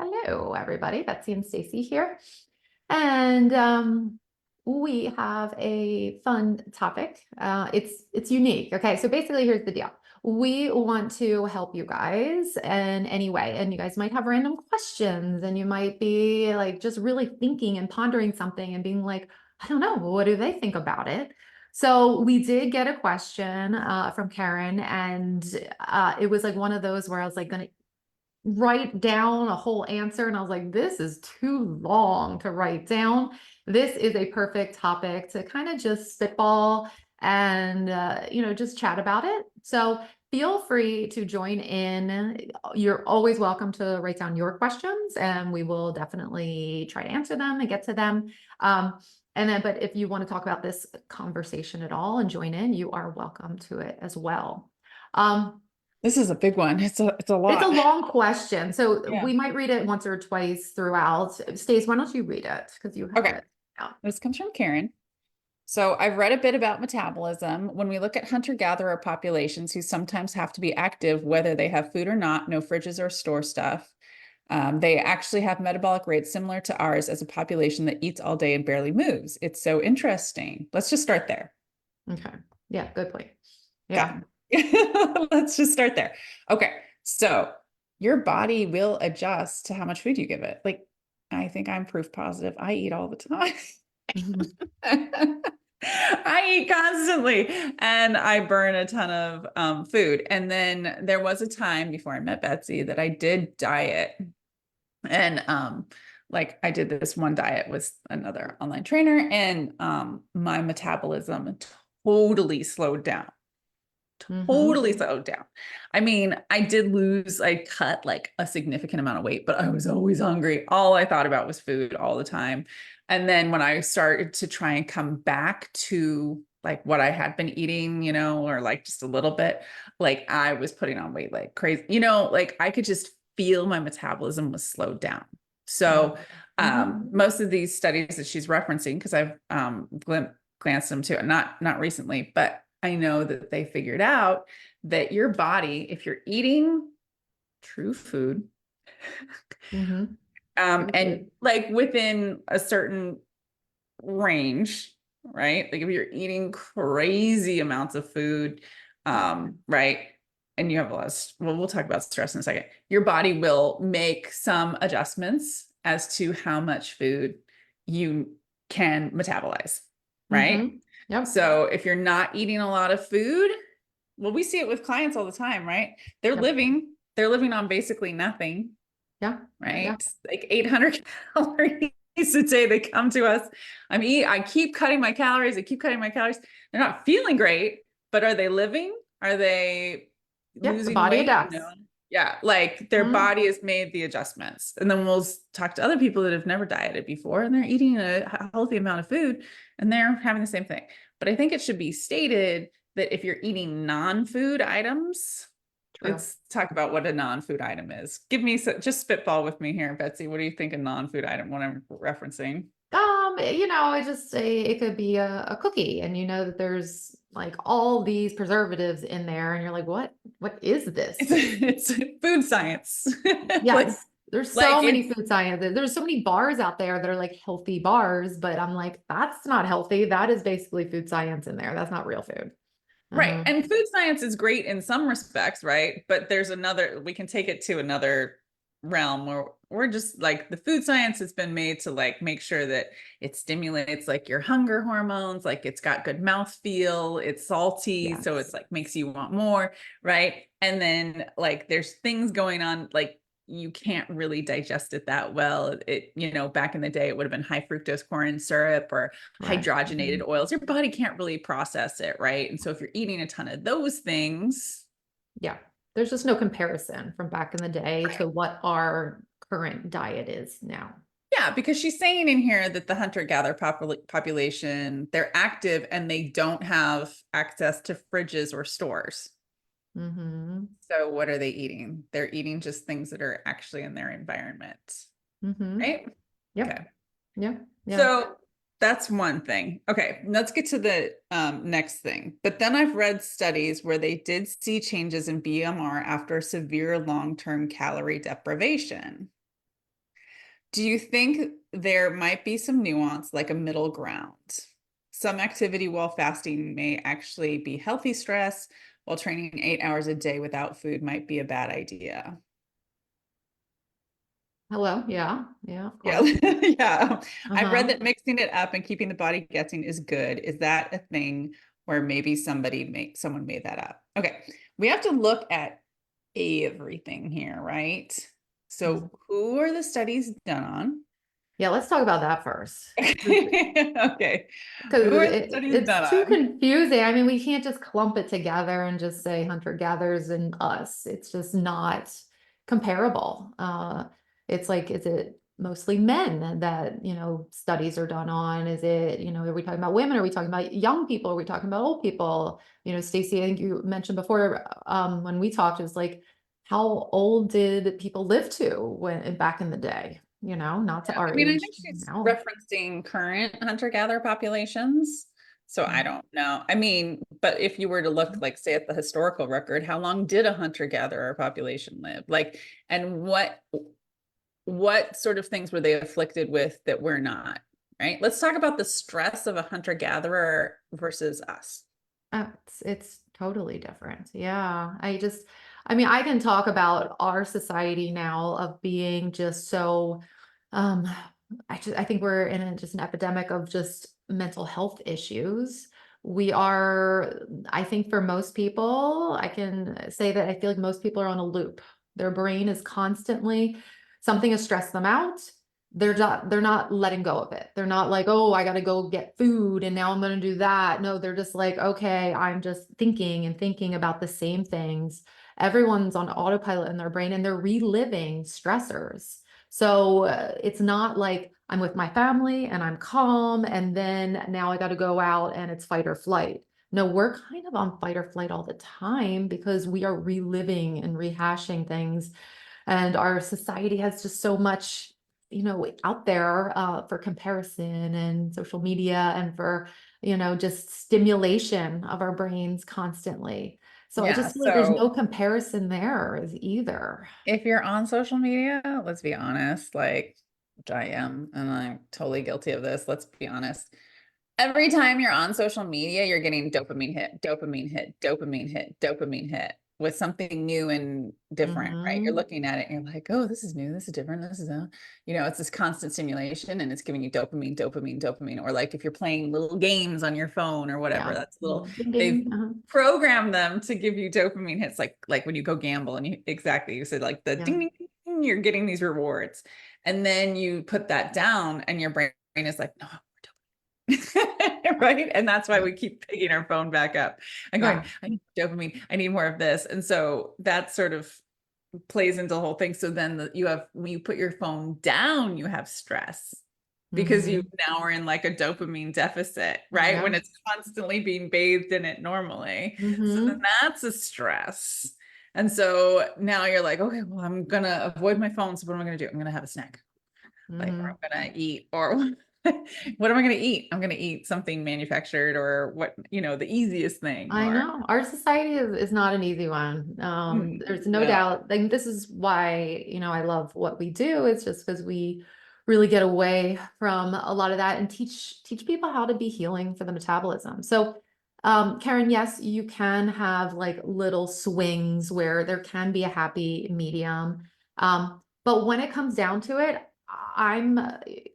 Hello, everybody. Betsy and Stacy here. And we have a fun topic. It's unique. Okay, so basically, here's the deal. We want to help you guys in any way, and you guys might have random questions, and you might be like just really thinking and pondering something and being like, I don't know, what do they think about it? So we did get a question from Karen, and it was like one of those where I was like going to write down a whole answer. And I was like, this is too long to write down. This is a perfect topic to kind of just spitball and, just chat about it. So feel free to join in. You're always welcome to write down your questions and we will definitely try to answer them and get to them. But if you want to talk about this conversation at all and join in, you are welcome to it as well. This is a big one. It's a It's a lot. long question, so Yeah. we might read it once or twice throughout. Stace, why don't you read it? Because you have Okay. it. Yeah. This comes from Karen. So I've read a bit about metabolism. When we look at hunter-gatherer populations who sometimes have to be active, whether they have food or not, no fridges or store stuff, they actually have metabolic rates similar to ours as a population that eats all day and barely moves. It's so interesting. Let's just start there. Okay. Yeah, good point. Got Yeah. it. Let's just start there. Okay. So your body will adjust to how much food you give it. Like, I think I'm proof positive. I eat all the time. I eat constantly and I burn a ton of food. And then there was a time before I met Betsy that I did diet. And like I did this one diet with another online trainer and my metabolism totally slowed down. Totally slowed down. I mean, I cut like a significant amount of weight, but I was always hungry. All I thought about was food all the time. And then when I started to try and come back to like what I had been eating, or like just a little bit, like I was putting on weight like crazy, like I could just feel my metabolism was slowed down. So most of these studies that she's referencing, because I've glanced them too, not recently, but I know that they figured out that your body, if you're eating true food, and like within a certain range, right? Like if you're eating crazy amounts of food, right? And you have a lot of, we'll talk about stress in a second. Your body will make some adjustments as to how much food you can metabolize, right? Yep. So if you're not eating a lot of food, well, we see it with clients all the time, right? They're living on basically nothing. Yeah. Right. Yeah. Like 800 calories a day. They come to us. I keep cutting my calories. I keep cutting my calories. They're not feeling great, but are they living? Are they Yeah. The losing body weight? adapts. No. Yeah. Like their body has made the adjustments. And then we'll talk to other people that have never dieted before and they're eating a healthy amount of food and they're having the same thing. But I think it should be stated that if you're eating non-food items, let's talk about what a non-food item is. Just spitball with me here, Betsy. What do you think a non-food item, what I'm referencing? It could be a cookie and you know that there's like all these preservatives in there and you're like, what is this? It's food science. Yes. There's so many it's food science. There's so many bars out there that are like healthy bars, but I'm like, that's not healthy. That is basically food science in there. That's not real food. right. And food science is great in some respects, right? But we can take it to another realm where we're just like the food science has been made to like make sure that it stimulates like your hunger hormones, like it's got good mouth feel, it's salty, so it's like makes you want more, right? And then like there's things going on like you can't really digest it that well. Back in the day, it would have been high fructose corn syrup or hydrogenated oils. Your body can't really process it, right? And so if you're eating a ton of those things, yeah, there's just no comparison from back in the day to what our current diet is now. Yeah, because she's saying in here that the hunter-gatherer population, they're active and they don't have access to fridges or stores. So what are they eating? They're eating just things that are actually in their environment, right? Yep. Okay. Yeah. So that's one thing. Okay, let's get to the next thing. But then I've read studies where they did see changes in BMR after severe long-term calorie deprivation. Do you think there might be some nuance, like a middle ground? Some activity while fasting may actually be healthy stress, while training 8 hours a day without food might be a bad idea. Hello. Yeah. Yeah, of Yeah, course. yeah. I've read Uh-huh. that mixing it up and keeping the body guessing is good. Is that a thing where maybe someone made that up? Okay, we have to look at everything here, right? Mhm. So who are the studies done on? Yeah, let's talk about that first. Okay. Because Who are the studies done it's too on? confusing. I mean, we can't just clump it together and just say hunter-gatherers and us. It's just not comparable. It's like, is it mostly men that, studies are done on? Is it, are we talking about women? Are we talking about young people? Are we talking about old people? Stacey, I think you mentioned before, when we talked, it was like, how old did people live to when back in the day? Not to Yeah, our I mean, I age think she's now. referencing current hunter-gatherer populations. So I Mhm. don't know. I mean, but if you were to look, like, say, at the historical record, how long did a hunter-gatherer population live? Like, and what sort of things were they afflicted with that we're not, right? Let's talk about the stress of a hunter-gatherer versus us. It's totally different. Yeah. I mean, I can talk about our society now of being just so, um, I think we're in just an epidemic of just mental health issues. We are, I think for most people, I can say that I feel like most people are on a loop. Their brain is constantly, something has stressed them out. They're not letting go of it. They're not like, oh, I got to go get food and now I'm going to do that. No, they're just like, okay, I'm just thinking and thinking about the same things. Everyone's on autopilot in their brain and they're reliving stressors. So it's not like I'm with my family and I'm calm and then now I got to go out and it's fight or flight. No, we're kind of on fight or flight all the time because we are reliving and rehashing things, and our society has just so much, out there for comparison and social media and for, just stimulation of our brains constantly. So I Yeah. just feel like there's So no comparison there either. if you're on social media, let's be honest, like, which I am, and I'm totally guilty of this. Let's be honest. Every time you're on social media, you're getting dopamine hit, dopamine hit, dopamine hit, dopamine hit with something new and different, right? You're Hmm. looking at it and you're like, oh, this is new, this is different, this is it's this constant stimulation and it's giving you dopamine, dopamine, dopamine. Or like if you're playing little games on your phone or whatever, Yeah. that's little, Ding, they've ding. programmed them to give you dopamine hits, like when you go gamble and you said like the Yeah. ding, ding, ding, you're getting these rewards. And then you put that down and your brain is like, no, right? And that's why we keep picking our phone back up and going, Yeah. I need dopamine, I need more of this. And so that sort of plays into the whole thing. So then when you put your phone down, you have stress because you Hmm. now are in like a dopamine deficit, right? Yeah. When it's constantly being bathed in it normally. So then Hmm. that's a stress. And so now you're like, okay, well, I'm gonna avoid my phone. So what am I gonna do? I'm gonna have a snack, like, or Hmm. I'm gonna eat, or what am I gonna eat? I'm gonna eat something manufactured, or what, the easiest thing, I or know our society is not an easy one. There's no no. doubt. Like this is why, I love what we do. It's just because we really get away from a lot of that and teach people how to be healing for the metabolism. So, Karen, yes, you can have like little swings where there can be a happy medium. But when it comes down to it, I'm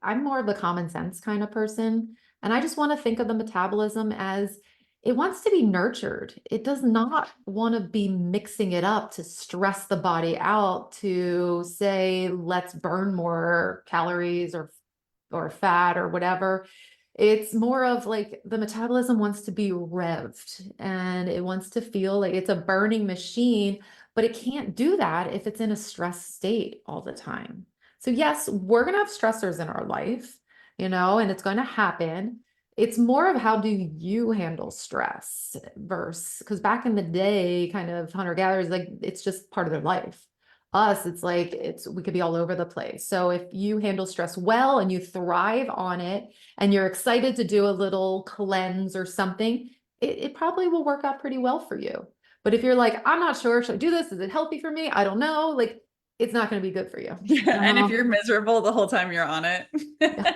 I'm more of a common sense kind of person, and I just want to think of the metabolism as it wants to be nurtured. It does not want to be mixing it up to stress the body out to say, let's burn more calories or fat or whatever. It's more of like the metabolism wants to be revved and it wants to feel like it's a burning machine, but it can't do that if it's in a stress state all the time. So yes, we're going to have stressors in our life, and it's going to happen. It's more of how do you handle stress versus because back in the day, kind of hunter gatherers, like it's just part of their life. Us, it's like we could be all over the place. So if you handle stress well and you thrive on it and you're excited to do a little cleanse or something, it probably will work out pretty well for you. But if you're like, I'm not sure, should I do this? Is it healthy for me? I don't know. Like it's not going to be good for you. Yeah, and if Uh-huh. you're miserable the whole time you're on it, Yeah.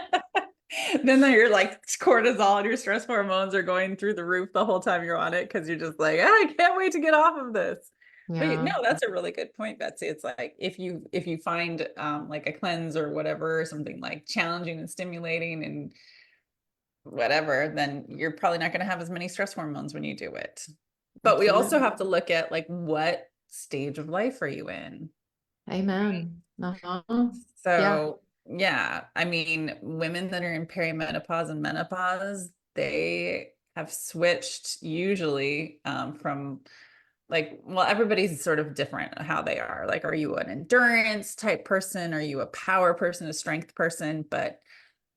then you're like cortisol and your stress hormones are going through the roof the whole time you're on it because you're just like, "Ah, I can't wait to get off of this." But no, Yeah. that's a really good point, Betsy. It's like if you find like a cleanse or whatever, something like challenging and stimulating and whatever, then you're probably not going to have as many stress hormones when you do it. But we also Absolutely. have to look at like what stage of life are you in? Amen. Uh-huh. Yeah. So, yeah, I mean, women that are in perimenopause and menopause, they have switched usually from like, well, everybody's sort of different how they are. Like, are you an endurance type person? Are you a power person, a strength person? But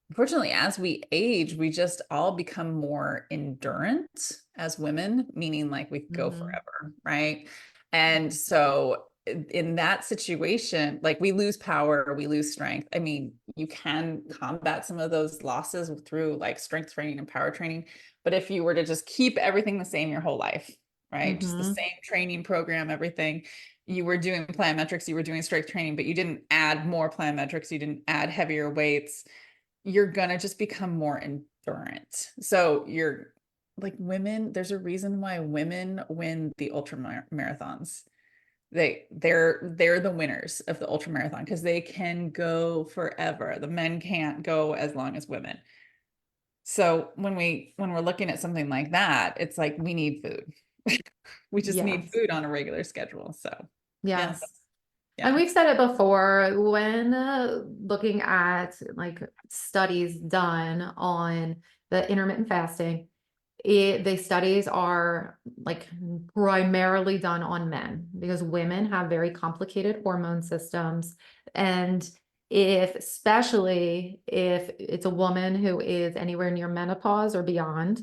unfortunately, as we age, we just all become more endurant as women, meaning like we go Mm-hmm. forever, right? And so in that situation, like we lose power, we lose strength. I mean, you can combat some of those losses through like strength training and power training. But if you were to just keep everything the same your whole life, right? Just the Mm-hmm. same training program, everything. You were doing plyometrics, you were doing strength training, but you didn't add more plyometrics, you didn't add heavier weights, you're gonna just become more endurant. So you're like women, there's a reason why women win the ultra marathons. They're the winners of the ultra marathon because they can go forever. The men can't go as long as women. So when we're looking at something like that, it's like we need food. We just need Yes. food on a regular schedule. So yeah, Yes. And yeah. we've said it before when looking at like studies done on the intermittent fasting, the studies are like primarily done on men because women have very complicated hormone systems. And especially if it's a woman who is anywhere near menopause or beyond,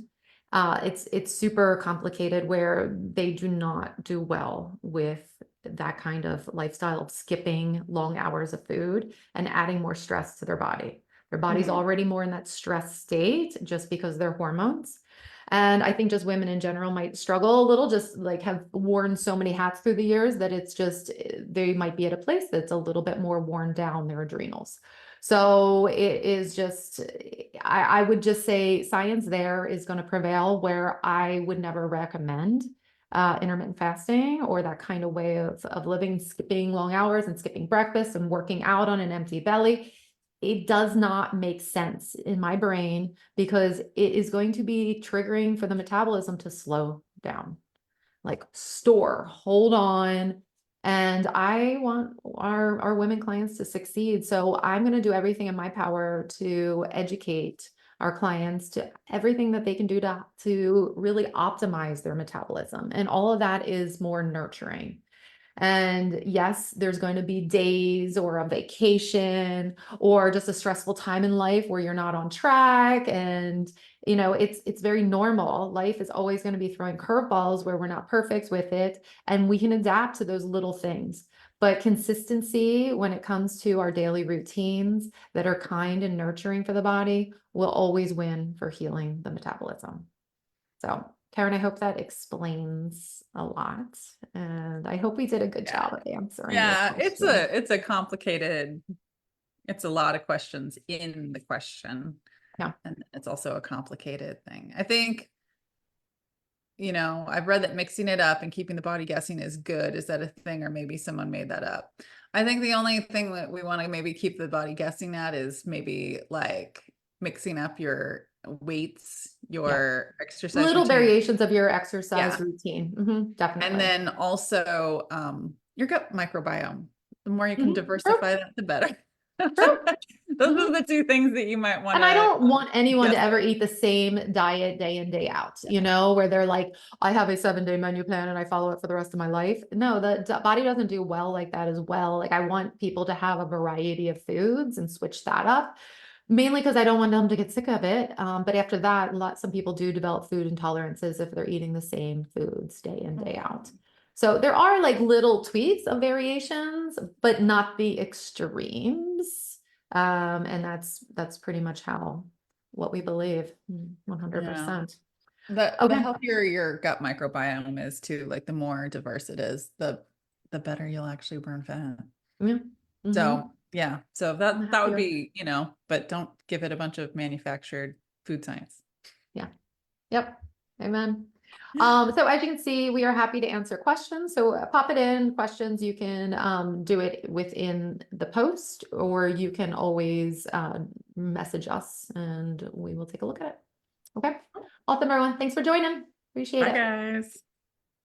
it's super complicated where they do not do well with that kind of lifestyle of skipping long hours of food and adding more stress to their body. Their body's Mhm. already more in that stress state just because of their hormones. And I think just women in general might struggle a little, just like have worn so many hats through the years that it's just, they might be at a place that's a little bit more worn down their adrenals. So it is just, I would just say science there is going to prevail where I would never recommend intermittent fasting or that kind of way of living, skipping long hours and skipping breakfast and working out on an empty belly. It does not make sense in my brain because it is going to be triggering for the metabolism to slow down, like store, hold on. And I want our women clients to succeed. So I'm going to do everything in my power to educate our clients to everything that they can do to really optimize their metabolism. And all of that is more nurturing. And yes, there's going to be days or a vacation or just a stressful time in life where you're not on track. And, it's very normal. Life is always going to be throwing curveballs where we're not perfect with it. And we can adapt to those little things. But consistency when it comes to our daily routines that are kind and nurturing for the body will always win for healing the metabolism. So, Karen, I hope that explains a lot. And I hope we did a good Yeah. job of answering your Yeah, it's question. a complicated, it's a lot of questions in the question. Yeah. And it's also a complicated thing. I think, I've read that mixing it up and keeping the body guessing is good. Is that a thing? Or maybe someone made that up. I think the only thing that we want to maybe keep the body guessing at is maybe like mixing up your weights, Yeah. your exercise Little routine. variations of your exercise Yeah. routine. And Definitely. then also your gut microbiome. The more you can True. diversify that, the better. True. Those Mhm. are the two things that you might want And I to don't want anyone guess to ever at. eat the same diet day in, day out, where they're like, I have a 7-day menu plan and I follow it for the rest of my life. No, the body doesn't do well like that as well. Like I want people to have a variety of foods and switch that up, mainly because I don't want them to get sick of it. But after that, some people do develop food intolerances if they're eating the same foods day in, day out. Mm. So there are like little tweaks of variations, but not the extremes. And that's pretty much what we believe, Yeah. 100%. The Okay. healthier your gut microbiome is too, like the more diverse it is, the better you'll actually burn fat. Yeah. Mhm. So yeah, so I'm that would happier. be, but don't give it a bunch of manufactured food science. Yeah. Yep. Amen. So as you can see, we are happy to answer questions. So pop it in questions. You can do it within the post, or you can always message us and we will take a look at it. Okay. Awesome, everyone. Thanks for joining. Appreciate Bye, it. guys.